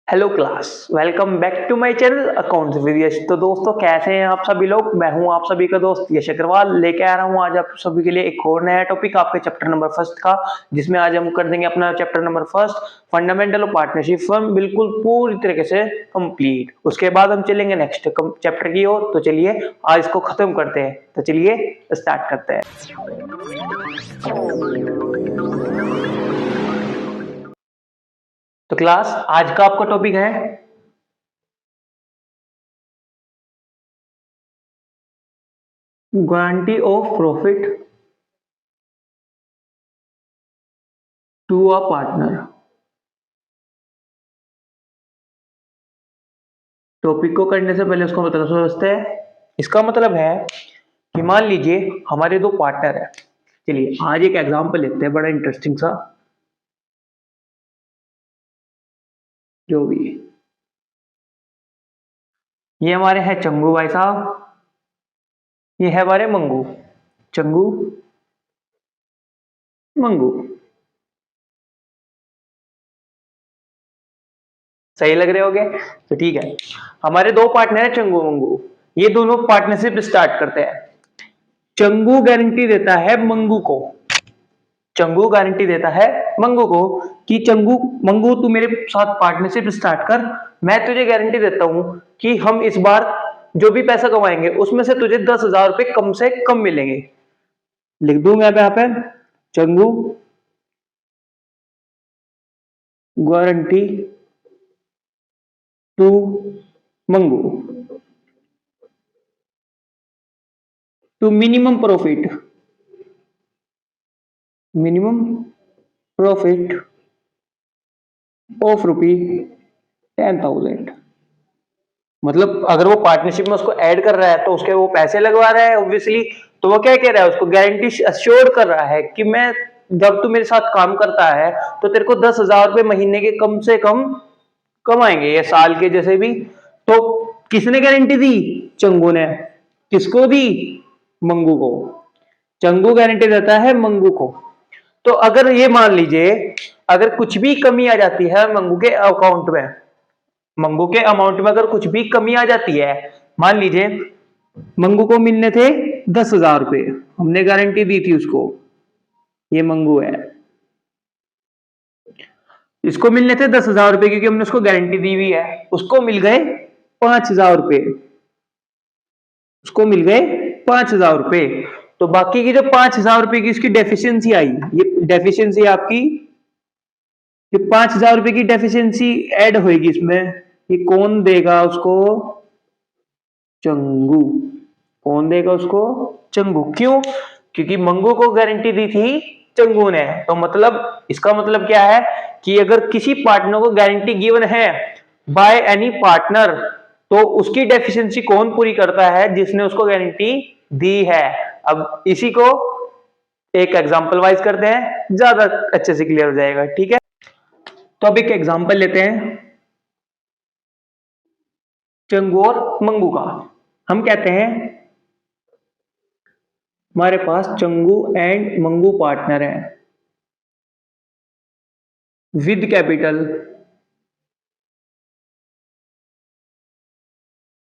Hello class, welcome back to my channel accounts with Yash. तो दोस्तों, कैसे हैं आप सभी लोग। मैं हूं आप सभी का दोस्त यश अग्रवाल, लेके आ रहा हूं आज आप सभी के लिए एक और नया टॉपिक आपके चैप्टर नंबर फर्स्ट का, जिसमें आज हम कर देंगे अपना chapter number first fundamental of partnership firm बिल्कुल पूरी तरीके से कंप्लीट। उसके बाद हम चलेंगे नेक्स्ट चैप्टर की ओर। तो चलिए आज इसको खत्म करते हैं। तो चलिए स्टार्ट करते हैं। तो क्लास, आज का आपका टॉपिक है guarantee of profit to a partner. Topic को करने से पहले उसको मतलब समझते हैं। इसका मतलब है कि मान लीजिए हमारे दो पार्टनर है। चलिए आज एक एग्जांपल लेते हैं, बड़ा इंटरेस्टिंग सा। जो भी ये हमारे हैं चंगू भाई साहब, ये है हमारे मंगू। चंगू, मंगू। सही लग रहे होगे। तो ठीक है, हमारे दो पार्टनर है चंगू मंगू। ये दोनों पार्टनरशिप स्टार्ट करते हैं। चंगू गारंटी देता है मंगू को। चंगू गारंटी देता है मंगू को कि चंगू मंगू तू मेरे साथ पार्टनरशिप स्टार्ट कर। मैं तुझे गारंटी देता हूं कि हम इस बार जो भी पैसा कमाएंगे उसमें से तुझे 10,000 रुपए कम से कम मिलेंगे। लिख दूंगा यहाँ पे Changu guarantee to Mangu to minimum profit of ₹10,000। मतलब अगर वो पार्टनरशिप में उसको ऐड कर रहा है तो उसके वो पैसे लगवा रहा है ऑब्वियसली। तो वो क्या कह रहा है, उसको गारंटी अश्योर कर रहा है कि मैं जब तू मेरे साथ काम करता है तो तेरे को 10,000 रुपए महीने के कम से कम कमाएंगे, ये साल के जैसे भी। तो किसने गारंटी दी? चंगू ने। किसको दी? मंगू को। चंगू गारंटी देता है मंगू को। तो अगर ये मान लीजिए अगर कुछ भी कमी आ जाती है मंगू के अकाउंट में, मंगू के अमाउंट में अगर कुछ भी कमी आ जाती है, मान लीजिए मंगू को मिलने थे 10,000 रुपए, हमने गारंटी दी थी उसको। ये मंगू है, इसको मिलने थे 10,000 रुपए क्योंकि हमने उसको गारंटी दी हुई है। उसको मिल गए 5,000 रुपए। उसको मिल गए 5,000 रुपए। तो बाकी की जो 5,000 रुपए की इसकी डेफिशिएंसी आई, ये डेफिशिएंसी आपकी, ये 5,000 रुपए की डेफिशिएंसी ऐड होगी इसमें। ये कौन देगा उसको? चंगू। कौन देगा उसको? चंगू। क्यों? क्योंकि मंगू को गारंटी दी थी चंगू ने। तो मतलब इसका मतलब क्या है कि अगर किसी पार्टनर को गारंटी गिवन है बाय एनी पार्टनर, तो उसकी डेफिशिएंसी कौन पूरी करता है? जिसने उसको गारंटी दी है। अब इसी को एक एग्जांपल वाइज करते हैं, ज्यादा अच्छे से क्लियर हो जाएगा। ठीक है, तो अब एक एग्जांपल लेते हैं चंगू और मंगू का। हम कहते हैं हमारे पास चंगू एंड मंगू पार्टनर है विद कैपिटल।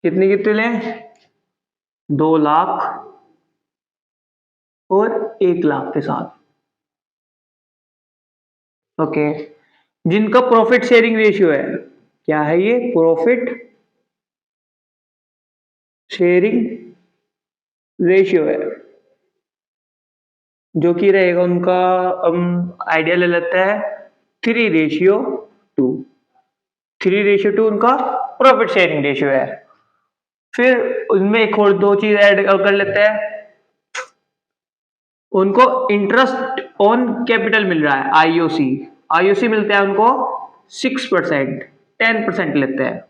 कितने कितने लें? 2 लाख और 1 लाख के साथ। ओके, जिनका प्रॉफिट शेयरिंग रेशियो है, क्या है ये? प्रॉफिट शेयरिंग रेशियो है, जो कि रहेगा उनका, हम आइडिया ले लेते हैं 3:2। 3:2 उनका प्रॉफिट शेयरिंग रेशियो है। फिर उसमें एक और दो चीज ऐड कर लेते हैं। उनको इंटरेस्ट ऑन कैपिटल मिल रहा है, आईओसी। आईओसी मिलता है उनको 6%, 10% लेते हैं।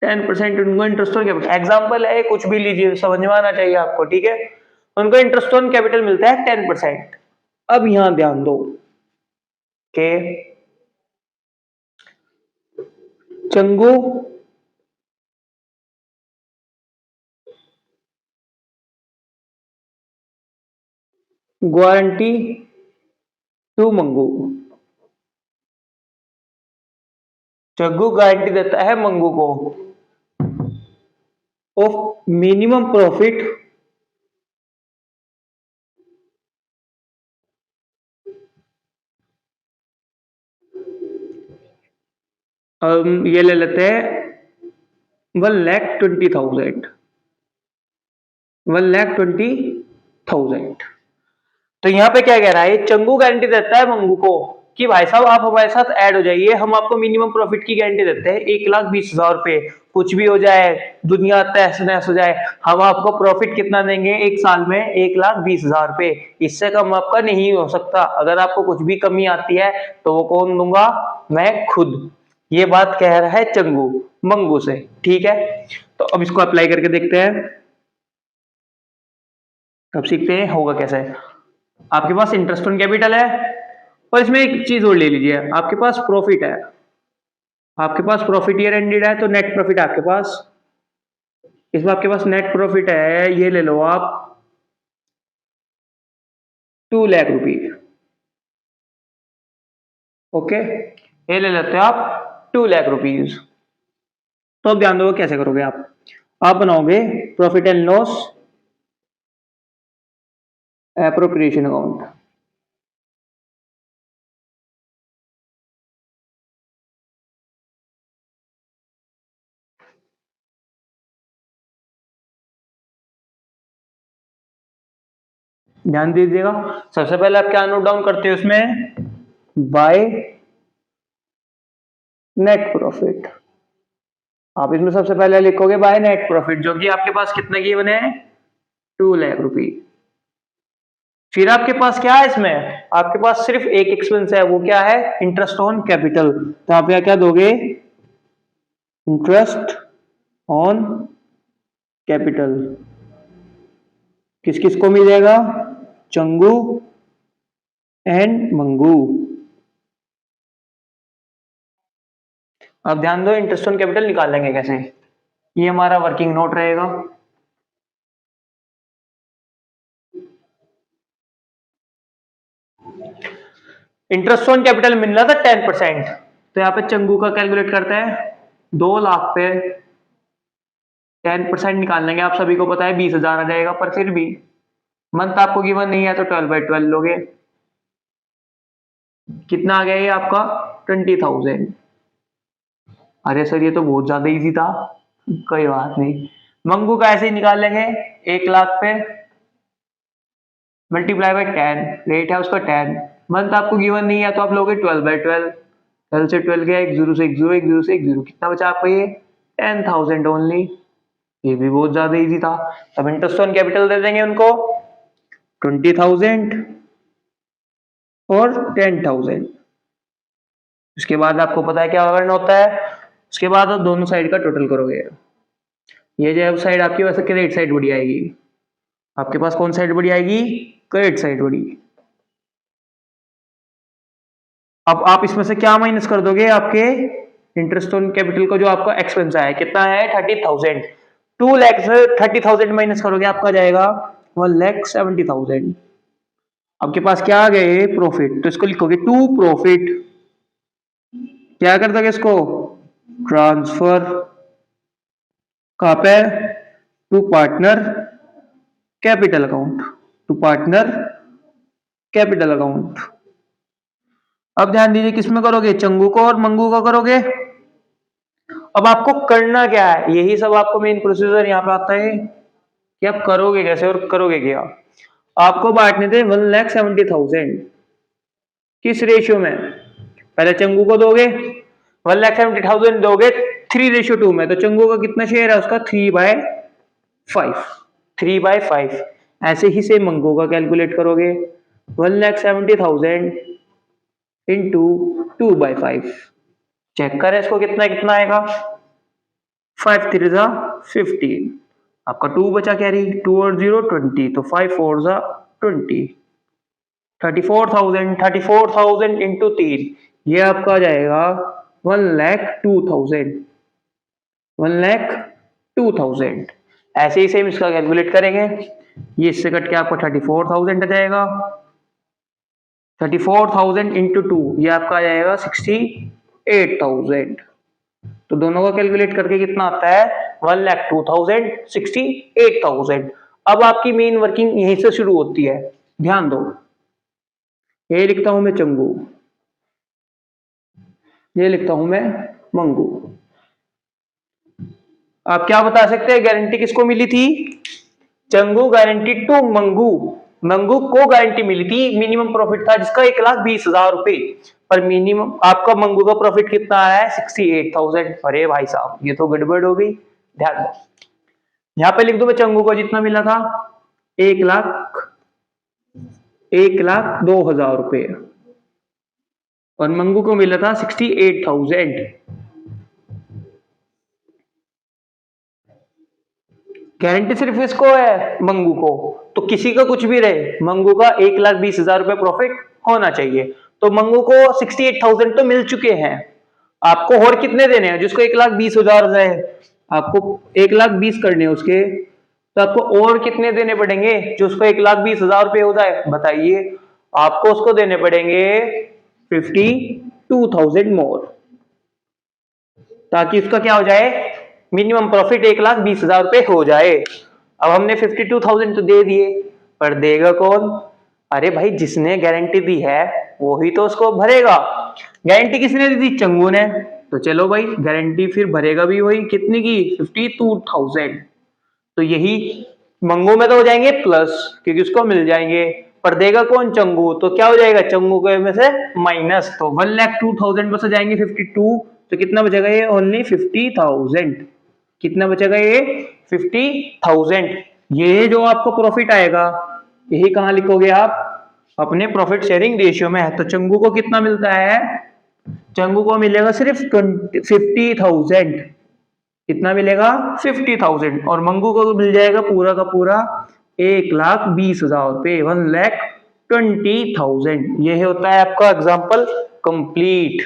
10% उनको इंटरेस्ट ऑन कैपिटल। एग्जाम्पल है, कुछ भी लीजिए, समझ में आना चाहिए आपको। ठीक है, उनको इंटरेस्ट ऑन कैपिटल मिलता है 10%। अब यहां ध्यान दो कि Changu guarantee to Mangu. Changu guarantee देता है मंगू को ऑफ मिनिमम प्रॉफिट ये ले लेते हैं 1,20,000 1,20,000। तो यहाँ पे क्या कह रहा है, चंगू गारंटी देता है मंगू को कि भाई साहब आप हमारे साथ ऐड हो जाइए, हम आपको मिनिमम प्रॉफिट की गारंटी देते हैं 1,20,000 रुपए। कुछ भी हो जाए, दुनिया तहस नहस हो जाए, हम आपको प्रॉफिट कितना देंगे एक साल में, 1,20,000 रुपए। इससे कम आपका नहीं हो सकता। अगर आपको कुछ भी कमी आती है तो वो कौन दूंगा, मैं खुद। ये बात कह रहा है चंगू मंगू से, ठीक है। तो अब इसको अप्लाई करके देखते हैं, अब सीखते हैं होगा कैसे। आपके पास इंटरेस्ट ऑन कैपिटल है और इसमें एक चीज और ले लीजिए, आपके पास प्रॉफिट है, आपके पास प्रॉफिट ईयर एंडेड है तो नेट प्रॉफिट आपके पास, इसमें आपके पास नेट प्रॉफिट है, ये ले लो आप 2 लाख रुपए। ओके, ये ले लेते हो आप 2 लाख रुपीज। तो अब ध्यान दो कैसे करोगे आप बनाओगे profit and loss appropriation account. ध्यान दीजिएगा, सबसे पहले आप क्या नोट डाउन करते हो उसमें, बाय नेट प्रॉफिट। आप इसमें सबसे पहले लिखोगे बाय नेट प्रॉफिट, जो कि आपके पास कितने की बने हैं, 2 लाख रुपए। फिर आपके पास क्या है, इसमें आपके पास सिर्फ एक एक्सपेंस है, वो क्या है, इंटरेस्ट ऑन कैपिटल। तो आप क्या दोगे, इंटरेस्ट ऑन कैपिटल। किस किस को मिलेगा, चंगू एंड मंगू। अब ध्यान दो इंटरेस्ट ऑन कैपिटल निकालेंगे कैसे, ये हमारा वर्किंग नोट रहेगा। इंटरेस्ट ऑन कैपिटल मिल रहा था 10%, तो यहाँ पे चंगू का कैलकुलेट करते हैं, 2 लाख पे 10% निकाल लेंगे। आप सभी को पता है 20,000 आ जाएगा, पर फिर भी मंथ आपको गिवन नहीं है तो 12/12 लोगे। कितना आ गया ये आपका, 20,000। अरे सर ये तो बहुत ज्यादा इजी था, कोई बात नहीं। मंगू का ऐसे ही निकाल लेंगे, 1 लाख पे मल्टीप्लाई बाय 10, रेट है उसका 10। मंथ आपको गिवन नहीं है तो आप लोगे 12/12, 12 से 12 गया, 1 0 से 1 0, 1 0 से 1 0, कितना बचा आपको ये 10,000 ओनली। ये भी बहुत ज्यादा इजी था। अब इंटरेस्ट ऑन कैपिटल दे देंगे उनको 20,000 और 10,000। उसके बाद आपको पता है क्या करना होता है, उसके बाद आप दोनों साइड का टोटल करोगे। ये जो साइड आपकी वैसे क्रेडिट साइड बड़ी आएगी, आपके पास कौन साइड बड़ी आएगी, क्रेडिट साइड बड़ी। अब आप इसमें से क्या माइनस कर दोगे, आपके इंटरेस्ट ऑन कैपिटल का जो आपका एक्सपेंस है कितना है 30,000, 2 लाख से 30,000 माइनस करोगे आपका जाएगा 1,70,000। आपके पास क्या आ गए, प्रॉफिट, तो इसको लिखोगे टू प्रॉफिट। क्या कर दोगे इसको, ट्रांसफर कहां पे, to partner capital account, to partner capital account. अब ध्यान दीजिए किसमें करोगे, चंगू को और मंगू को करोगे। अब आपको करना क्या है, यही सब आपको मेन प्रोसीजर यहाँ पे आता है कि आप करोगे कैसे और करोगे क्या। आपको बांटने थे 1,70,000, किस रेशियो में, पहले चंगू को दोगे 1,70,000 दोगे 3:2 में, तो चंगू का कितना शेयर है उसका 3/5, 3/5। ऐसे ही से मंगू का कैलकुलेट करोगे 1,70,000 इंटू 2/5, चेक करें इसको कितना कितना आएगा, 5 3 जा 15, आपका 2 बचा कैरी, 2 और 0 20, तो 5 4 जा 20, 34,000 इंटू 3, ये आपका आ जाएगा 1,02,000, 1,02,000। ऐसे ही सेम इसका कैलकुलेट करेंगे, ये इससे कट के आपको 34,000 आ जाएगा, 34,000 इंटू 2, ये आपका आ जाएगा 68,000। तो दोनों का कैलकुलेट करके कितना आता है 1,02,000 68,000। अब आपकी मेन वर्किंग यहीं से शुरू होती है, ध्यान दो। ये लिखता हूं मैं चंगू, ये लिखता हूं मैं मंगू। आप क्या बता सकते हैं गारंटी किसको मिली थी? Changu guarantee to Mangu. मंगू को गारंटी मिली थी, मिनिमम प्रॉफिट था जिसका 1,20,000 रुपए, पर मिनिमम आपका मंगू का प्रॉफिट कितना आया है 68,000। अरे भाई साहब ये तो गड़बड़ हो गई, ध्यान दो। यहां पे लिख दो मैं चंगू को जितना मिला था 1,02,000 रुपए और मंगू को मिला था 68,000। गारंटी सिर्फ इसको है मंगू को, तो किसी का कुछ भी रहे मंगू का 1,20,000 रुपए प्रॉफिट होना चाहिए। तो मंगू को 68,000 तो मिल चुके हैं, आपको और कितने देने हैं? जिसको 1,20,000 है आपको 1,20,000 करने हैं उसके, तो आपको और कितने देने पड़ेंगे जो उसको 1,20,000 रुपए हो जाए? बताइए, आपको उसको देने पड़ेंगे 52,000 मोर, ताकि उसका क्या हो जाए, मिनिमम प्रॉफिट 1,20,000 रुपए हो जाए। अब हमने 52,000 तो दे दिए, पर देगा कौन? अरे भाई जिसने गारंटी दी है वही तो उसको भरेगा। गारंटी किसने दी थी? चंगू ने। तो चलो भाई गारंटी फिर भरेगा भी वही, कितनी की? 52,000। तो यही मंगू में तो हो जाएंगे प्लस क्योंकि उसको मिल जाएंगे, पर देगा कौन? चंगू। तो क्या हो जाएगा चंगू के में से माइनस, तो 1,02,000 में से जाएंगे 52, तो कितना बचेगा? ये ओनली 50,000। कितना बचेगा? ये 50,000। ये जो आपको प्रॉफिट आएगा यही कहां लिखोगे आप? अपने प्रॉफिट शेयरिंग रेशियो में। तो चंगू को कितना मिलता है? चंगू को मिलेगा सिर्फ 50,000। कितना मिलेगा? 50,000। और मंगू को मिल जाएगा पूरा का पूरा 1,20,000 रुपए, 1,20,000। ये होता है आपका एग्जाम्पल कंप्लीट।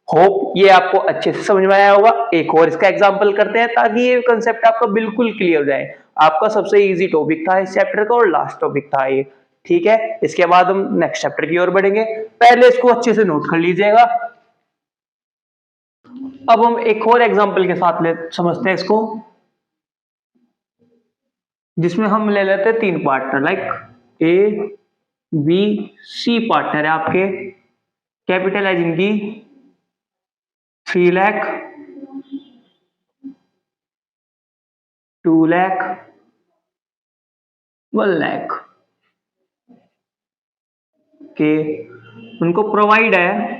होप ये आपको अच्छे से समझ में आया होगा। एक और इसका एग्जाम्पल करते हैं ताकि ये कंसेप्ट आपका बिल्कुल क्लियर हो जाए। आपका सबसे इजी टॉपिक था इस चैप्टर का और लास्ट टॉपिक था ये, ठीक है। इसके बाद हम नेक्स्ट चैप्टर की ओर बढ़ेंगे, पहले इसको अच्छे से नोट कर लीजिएगा। अब हम एक और एग्जाम्पल के साथ समझते हैं इसको, जिसमें हम ले लेते हैं 3 partner, like A B C partner है आपके। कैपिटल है जिनकी 3 लाख, 2 लाख, 1 लाख के। उनको प्रोवाइड है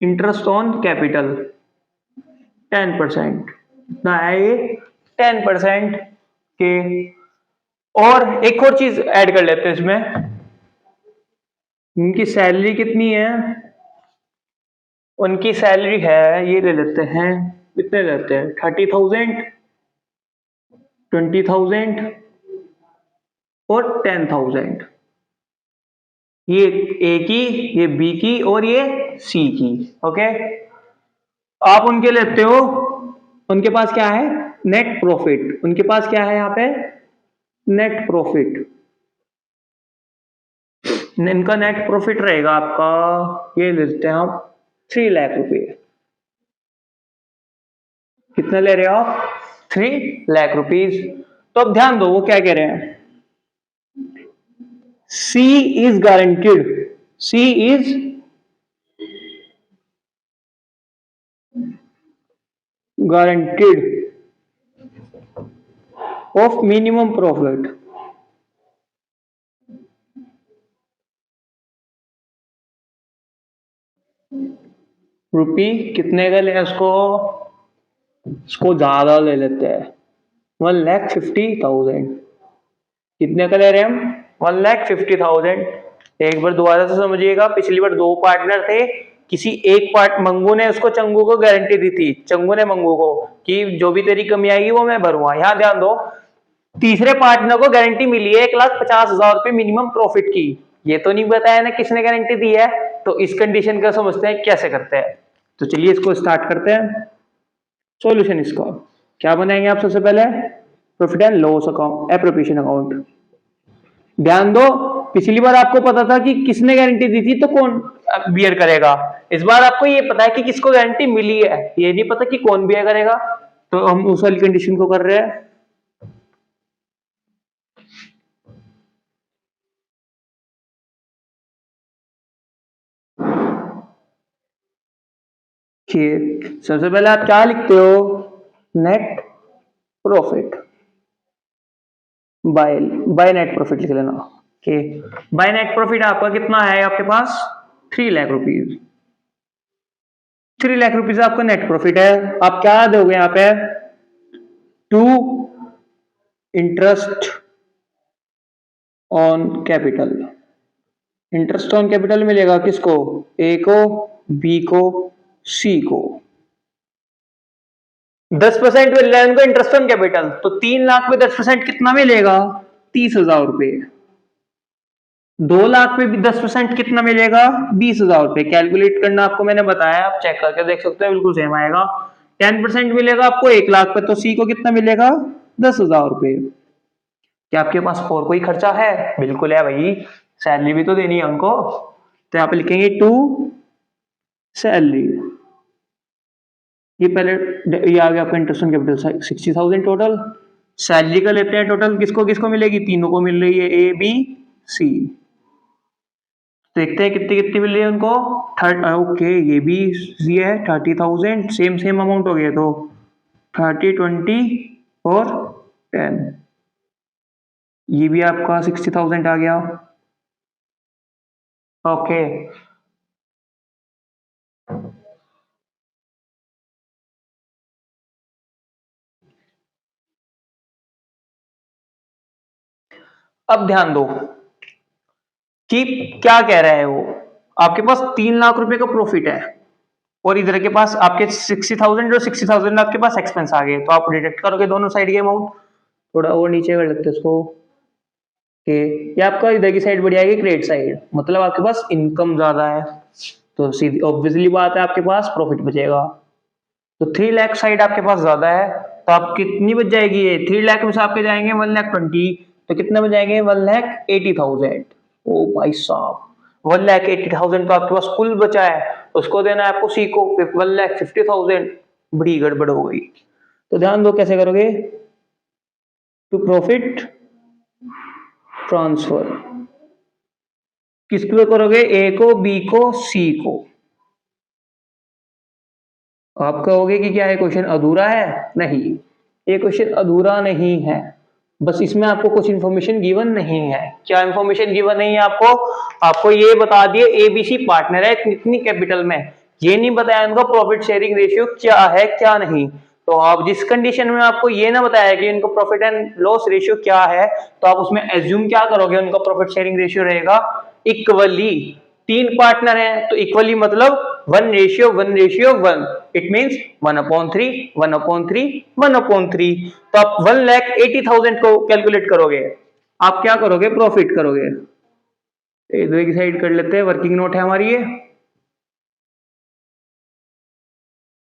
इंटरेस्ट ऑन कैपिटल 10%। कितना है ये? 10% के। और एक और चीज ऐड कर लेते हैं इसमें, उनकी सैलरी कितनी है? उनकी सैलरी है, ये ले लेते हैं, कितने लेते हैं? 30,000, 20,000 और 10,000। ये ए की, ये बी की और ये सी की। ओके, आप उनके लेते हो, उनके पास क्या है? Net profit. उनके पास क्या है? यहाँ पे नेट प्रॉफिट। इनका नेट प्रॉफिट रहेगा आपका, ये लेते हैं आप 3 लाख रुपए। कितना ले रहे हो आप? 3 लाख रुपीज। तो अब ध्यान दो वो क्या कह रहे हैं, C is guaranteed, C is guaranteed of minimum profit। रुपी कितने का ले इसको ज्यादा ले लेते हैं, 1,50,000। कितने का ले रहे हैं हम? 1,50,000। एक बार दोबारा से समझिएगा, पिछली बार 2 पार्टनर थे, किसी एक पार्ट मंगू ने उसको चंगू को गारंटी दी थी, चंगू ने मंगू को कि जो भी तेरी कमी आएगी वो मैं भरूंगा। यहां ध्यान दो, तीसरे पार्टनर को गारंटी मिली है 1,50,000 रुपए मिनिमम प्रॉफिट की। ये तो नहीं बताया ना किसने गारंटी दी है। तो इस कंडीशन का समझते हैं कैसे करते हैं। तो चलिए इसको स्टार्ट करते हैं। सॉल्यूशन इसका क्या बनाएंगे आप? सबसे पहले profit and loss account, appropriation account. ध्यान दो, पिछली बार आपको पता था कि किसने गारंटी दी थी तो कौन बियर करेगा, इस बार आपको ये पता है कि किसको गारंटी मिली है, ये नहीं पता कि कौन बिया करेगा, तो हम उस वाली कंडीशन को कर रहे हैं। सबसे पहले आप क्या लिखते हो, net profit, by by net profit लिख लेना। ओके, बाय नेट प्रॉफिट आपका कितना है आपके पास, 3 लाख रुपीज। 3 लाख रुपीज आपका नेट प्रॉफिट है। आप क्या दोगे यहाँ पे, to interest on capital. Interest on capital मिलेगा किसको, ए को, बी को, सी को। 10% मिल रहा है उनको इंटरेस्ट ऑन कैपिटल, तो 3 लाख में 10% कितना मिलेगा, 30,000 रुपए। 2 लाख में भी 10% कितना मिलेगा, 20,000 रुपए। कैलकुलेट करना आपको मैंने बताया, आप चेक करके देख सकते हो, बिल्कुल सेम आएगा। 10% मिलेगा आपको 1 लाख पे, तो सी को कितना मिलेगा, 10,000 रुपए। क्या आपके पास और कोई खर्चा है, बिल्कुल है भाई, सैलरी भी तो देनी है उनको, तो यहाँ पे लिखेंगे टू सैलरी। ये पहले ये आ गया आपका interest on capital 60,000 total. Salary का लेते हैं टोटल, किसको किसको मिलेगी, तीनों को मिल रही है, ए बी सी। देखते हैं कितनी कितनी मिल रही है उनको, ओके ये भी ये है 30,000, सेम सेम अमाउंट हो गया, तो 30, 20 और 10, ये भी आपका 60,000 आ गया। ओके, अब ध्यान दो कि क्या कह रहा है वो, आपके पास 3 लाख रुपए का प्रॉफिट है और इधर के पास आपके 60,000 और 60,000 आपके पास एक्सपेंस आ गए, तो आप डिडक्ट करोगे दोनों साइड के अमाउंट। थोड़ा और नीचे कर लेते हैं इसको, कि ये आपका इधर की साइड बढ़ जाएगी, क्रेडिट साइड, मतलब आपके पास इनकम ज्यादा है, तो सीधी ऑब्वियसली बात है आपके पास प्रॉफिट बचेगा। तो 3 लाख साइड आपके पास ज्यादा है, तो आप कितनी बच जाएगी, ये 3 लाख में से आपके जाएंगे 1,20,000, तो कितने बच जाएंगे, 1,80,000। ओ भाई साहब, 1,80,000 तो आपके पास कुल बचा है, उसको देना है आपको सी को 1,50,000, बड़ी गड़बड़ हो गई। तो ध्यान दो कैसे करोगे, टू प्रॉफिट ट्रांसफर, किस पे करोगे, ए को, बी को, सी को। आप कहोगे कि क्या ये क्वेश्चन अधूरा है, नहीं, ये क्वेश्चन अधूरा नहीं है, बस इसमें आपको कुछ इंफॉर्मेशन गिवन नहीं है। क्या इंफॉर्मेशन गिवन नहीं है आपको, आपको ये बता दिए एबीसी पार्टनर है इतनी कैपिटल में, ये नहीं बताया उनका प्रॉफिट शेयरिंग रेशियो क्या है क्या नहीं। तो आप जिस कंडीशन में आपको ये ना बताया कि इनको प्रॉफिट एंड लॉस रेशियो क्या है, तो आप उसमें एज्यूम क्या करोगे, उनका प्रॉफिट शेयरिंग रेशियो रहेगा इक्वली। 3 पार्टनर हैं तो इक्वली मतलब 1:1:1, इट मींस 1/3, 1/3, 1/3। तो आप 1,80,000 को कैलकुलेट करोगे, आप क्या करोगे, प्रॉफिट करोगे। इधर की साइड कर लेते हैं, वर्किंग नोट है हमारी,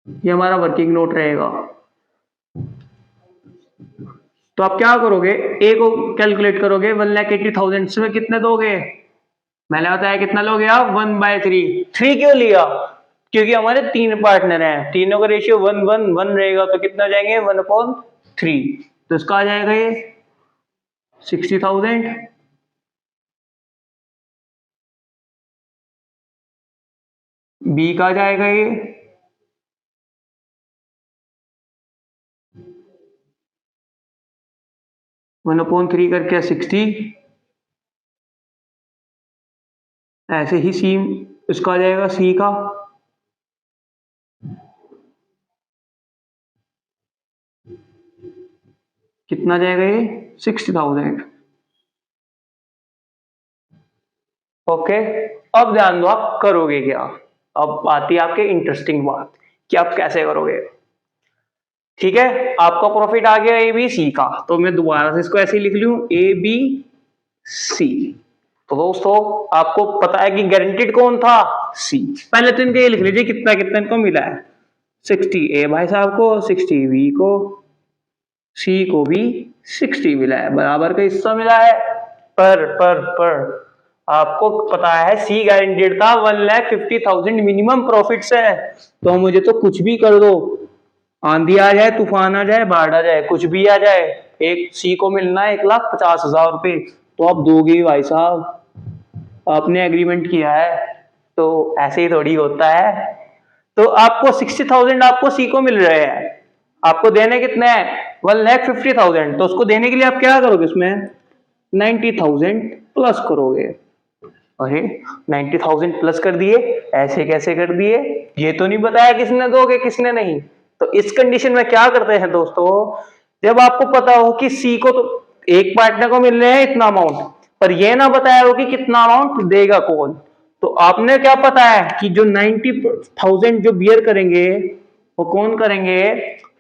ये हमारा वर्किंग नोट रहेगा। तो आप क्या करोगे, ए को कैलकुलेट करोगे, 1,80,000 से कितने दोगे, मैंने बताया कितना लोगे आप, 1/3। 3 क्यों लिया, क्योंकि हमारे 3 पार्टनर हैं, तीनों का रेशियो 1:1:1 रहेगा, तो कितना जाएंगे, 1/3। तो इसका आ जाएगा ये 60,000, बी का आ जाएगा ये 1/3 करके 60, ऐसे ही सी इसका आ जाएगा, सी का कितना जाएगा, ये 60,000। ओके, अब ध्यान दो आप करोगे क्या, अब आती है आपके इंटरेस्टिंग बात कि आप कैसे करोगे। ठीक है, आपका प्रॉफिट आ गया ए बी सी का, तो मैं दोबारा से इसको ऐसे ही लिख लूं, ए बी सी। तो दोस्तों आपको पता है कि गारंटीड कौन था, सी। पहले तो इनके ये लिख लीजिए कितना कितना इनको मिला है, 60 ए भाई साहब को, 60 बी को, सी को भी 60 मिला है, बराबर का हिस्सा मिला है। पर आपको पता है सी गारंटीड था 1,50,000 मिनिमम प्रॉफिट्स है। तो मुझे तो कुछ भी कर दो, आंधी आ जाए, तूफान आ जाए, बाढ़ आ जाए, कुछ भी आ जाए, एक सी को मिलना है 1,50,000 रुपए, तो आप दोगे ही भाई साहब, आपने एग्रीमेंट किया है। तो ऐसे ही थोड़ी होता है। तो आपको 60,000 आपको सी को मिल रहे हैं, आपको देने कितने हैं 1,50,000, तो उसको देने के लिए आप क्या करोगे, इसमें 90,000 प्लस करोगे। अरे 90,000 प्लस कर दिए, ऐसे कैसे कर दिए, ये तो नहीं बताया किसने दोगे किसने नहीं। तो इस कंडीशन में क्या करते हैं दोस्तों, जब आपको पता हो कि सी को तो एक पार्टनर को मिल रहे हैं इतना अमाउंट, पर ये ना बताया हो कि कितना अमाउंट देगा कौन, तो आपने क्या पता है कि जो 90,000 जो बियर करेंगे वो कौन करेंगे,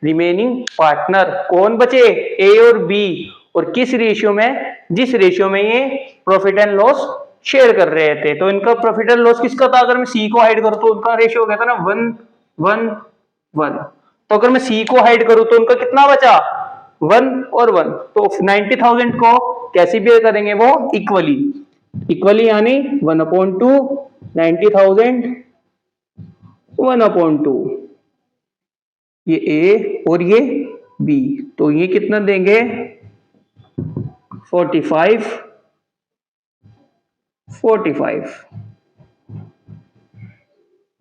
रिमेनिंग पार्टनर। कौन बचे, ए और बी, और किस रेशियो में, जिस रेशियो में ये प्रॉफिट एंड लॉस शेयर कर रहे थे। तो इनका प्रॉफिट एंड लॉस किसका था, अगर मैं सी को हाइड करूं तो उनका रेशियो हो गया था ना 1:1:1। तो अगर मैं सी को हाइड करूं तो उनका कितना बचा, 1 और 1। तो 90,000 को कैसे बियर करेंगे वो, इक्वली यानी 1/2, 90,000 1/2, ये ए और ये बी, तो ये कितना देंगे 45।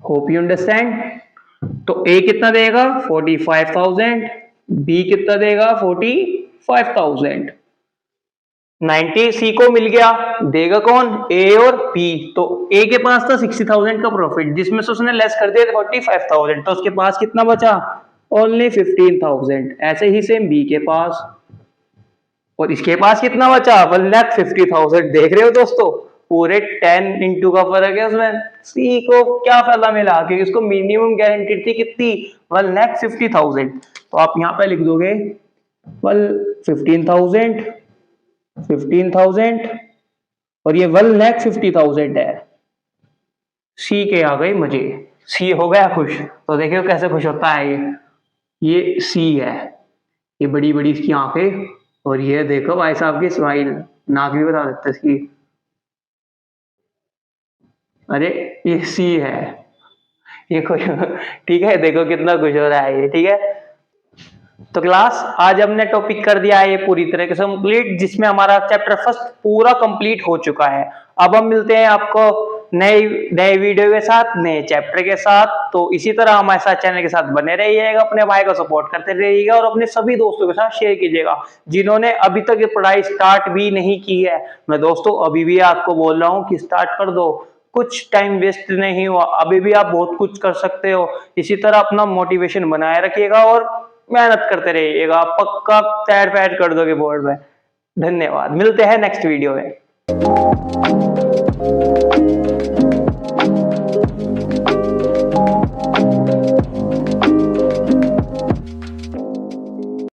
Hope you understand. तो ए कितना देगा 45,000, बी कितना देगा 45,000। 90 सी को मिल गया, देगा कौन, ए और बी। तो ए के पास था 60,000 का प्रॉफिट, जिसमें से उसने लेस कर दिया 45,000, तो उसके पास कितना बचा, ओनली 15,000। ऐसे ही सेम बी के पास, और इसके पास कितना बचा 1,50,000। देख रहे हो दोस्तों, पूरे 10 इंटू का फर्क है उसमें। सी को क्या फायदा मिला, क्योंकि उसको मिनिमम गारंटीड थी कितनी, 1,50,000। तो आप यहाँ पे लिख दोगे 15,000 और ये 1,50,000 है। सी के आ गई मुझे, सी हो गया खुश। तो देखियो कैसे खुश होता है ये सी है, ये बड़ी बड़ी इसकी आंखें, और ये देखो भाई साहब की स्माइल, नाक भी बता देते इसकी। अरे ये सी है, ये खुश, ठीक है, देखो कितना खुश हो रहा है ये, ठीक है। तो क्लास आज हमने टॉपिक कर दिया है ये पूरी तरीके से कंप्लीट, जिसमें हमारा चैप्टर फर्स्ट पूरा कंप्लीट हो चुका है। अब हम मिलते हैं आपको नए नए वीडियो के साथ, नए चैप्टर के साथ। तो इसी तरह हमारे साथ चैनल के साथ बने रहिएगा, अपने भाई को सपोर्ट करते रहिएगा, और अपने सभी दोस्तों के साथ शेयर कीजिएगा जिन्होंने अभी तक ये पढ़ाई स्टार्ट भी नहीं की है। मैं दोस्तों अभी भी आपको बोल रहा हूँ कि स्टार्ट कर दो, कुछ टाइम वेस्ट नहीं हुआ, अभी भी आप बहुत कुछ कर सकते हो। इसी तरह अपना मोटिवेशन बनाए रखिएगा और मेहनत करते रहिएगा, पक्का तैर पैर कर दोगे बोर्ड में। धन्यवाद, मिलते हैं नेक्स्ट वीडियो में।